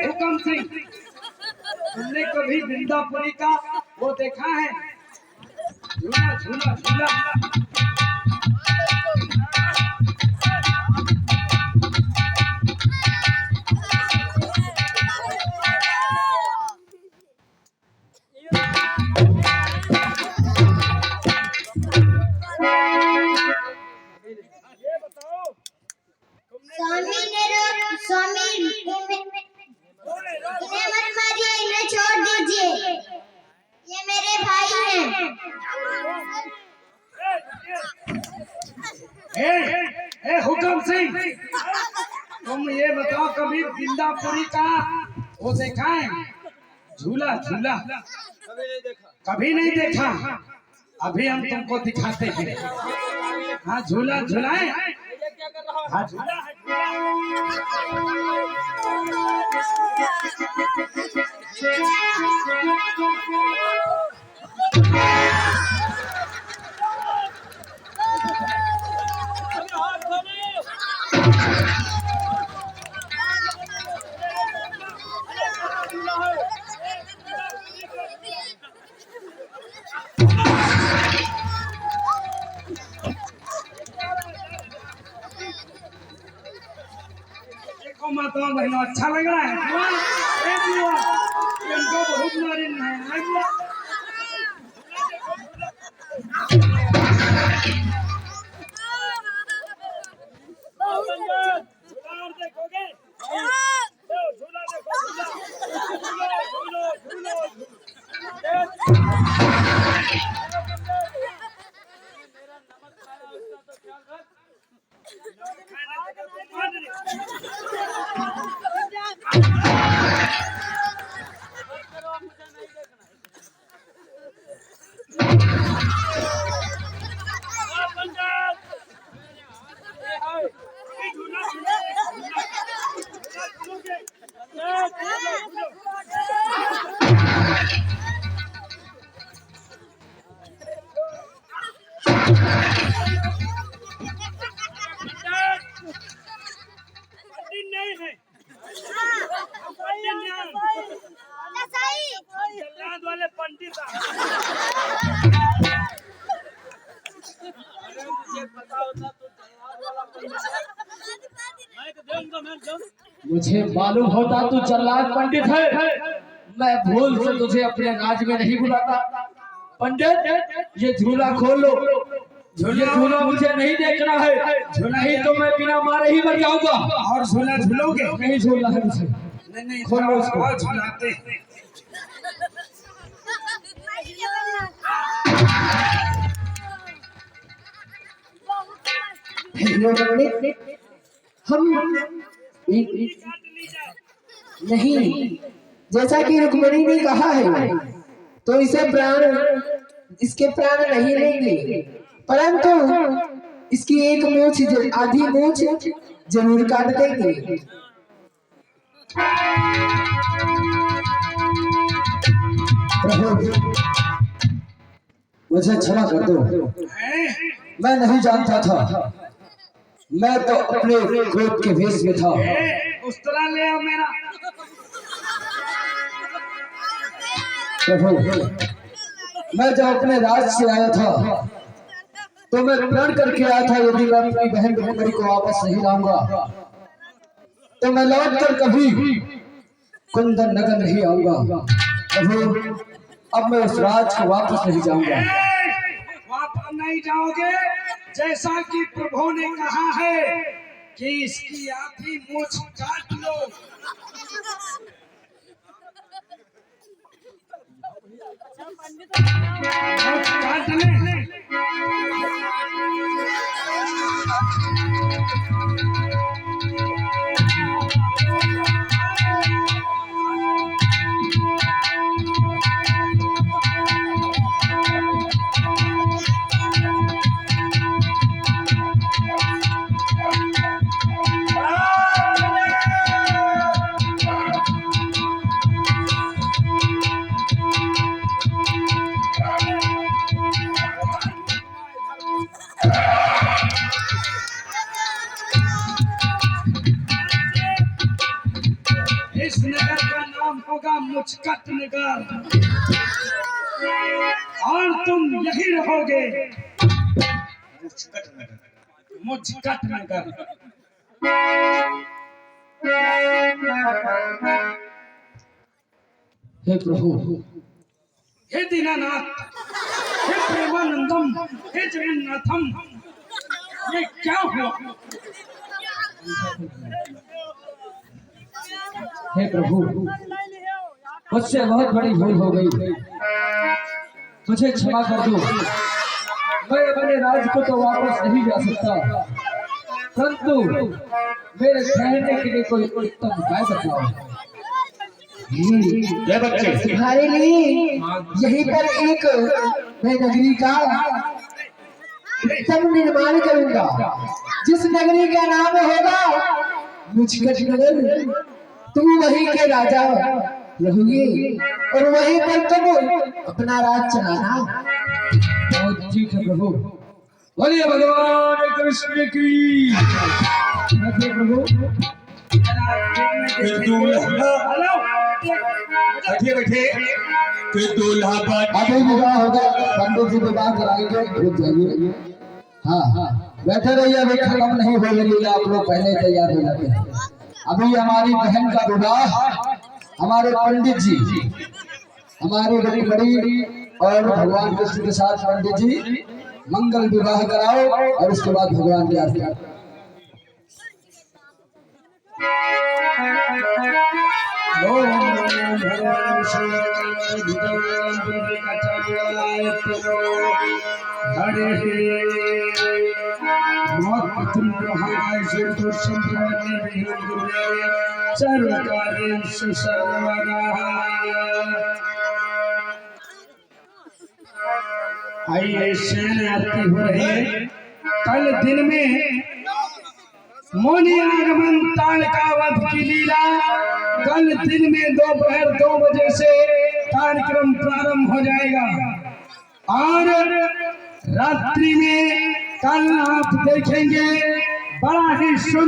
हुकम सिंह, तुमने कभी वृंदापुरी का वो देखा है? झूला झूला झूला बिंदापुरी का वो देखा है झूला झूला कभी नहीं देखा। अभी हम तुमको दिखाते हैं। हाँ झूला झूलाए। हाँ झूला है माता बहनों अच्छा लग रहा है। इनको बहुत नारिन है। देखोगे झूला वाले पंडित मुझे मालूम होता तू जल्लाद पंडित है, मैं भूल से तुझे अपने राज में नहीं बुलाता। पंडित ये झूला खोल लो। ये झूला मुझे नहीं देखना है, नहीं तो मैं बिना मारे ही मर जाऊंगा। और झूला झूलोगे? नहीं झूलना है मुझे। नहीं खोलो इसको। झूलाते हम नहीं, जैसा कि रुक्मिणी ने कहा है तो इसके प्राण नहीं लेंगे, परंतु इसकी एक मूछ आधी मूछ जरूर काट देंगे। प्रभु मुझे क्षमा कर दो, मैं नहीं जानता था, मैं तो अपने क्रोध के भेष में था। उस तरह ले आओ मेरा। प्रभु मैं जब अपने राज से आया था तो मैं प्रण करके आया था, यदि मैं अपनी बहन रुक्मिणी को वापस नहीं लाऊंगा तो मैं लौट कर कभी कुंदन नगर नहीं आऊंगा। प्रभु अब मैं उस राज को वापस नहीं जाऊंगा। वापस नहीं जाओगे? जैसा कि प्रभु ने कहा है कि इसकी आधी मूछ काट लो। काट ले। इस नगर का नाम होगा मुचकट नगर और तुम यही रहोगे। मुचकट नगर। हे प्रभु, हे दीनानाथ, हे प्रेमानंदम, हे जगन्नाथम, ये क्या हुआ? हे प्रभु, मुझसे बहुत बड़ी भूल हो गई, मुझे क्षमा कर दो। मैं अपने राज को तो वापस नहीं जा सकता, परंतु मेरे ठहरने के लिए कोई उत्तम उपाय बताओ। ये बच्चे तुम्हारे लिए यहीं पर एक मैं नगरी का उत्तम निर्माण करूंगा, जिस नगरी का नाम होगा मुझकट नगर। तुम वहीं के राजा रहोगे और वहीं पर तुम अपना राज चलाना। बहुत ठीक है प्रभु। बोलिए भगवान कृष्ण की जय। प्रभु बैठिए बैठिए कि दूल्हा अभी विवाह होगा, पंडित जी विवाह कराएंगे, रुक जाइए। हाँ बैठे रहिए, अभी खत्म नहीं हो रही, आप लोग पहले तैयार हो जाते हैं। अभी हमारी बहन का विवाह हमारे पंडित जी, हमारी बड़ी बड़ी और भगवान कृष्ण के साथ पंडित जी मंगल विवाह कराओ और उसके बाद भगवान की आरती। भगवान हरे आइए शयन आरती हो रही है। कल दिन में मौनी आगमन ताड़का वध की लीला, कल दिन में दोपहर 2 बजे से कार्यक्रम प्रारंभ हो जाएगा और रात्रि में कल आप देखेंगे बड़ा ही सुंदर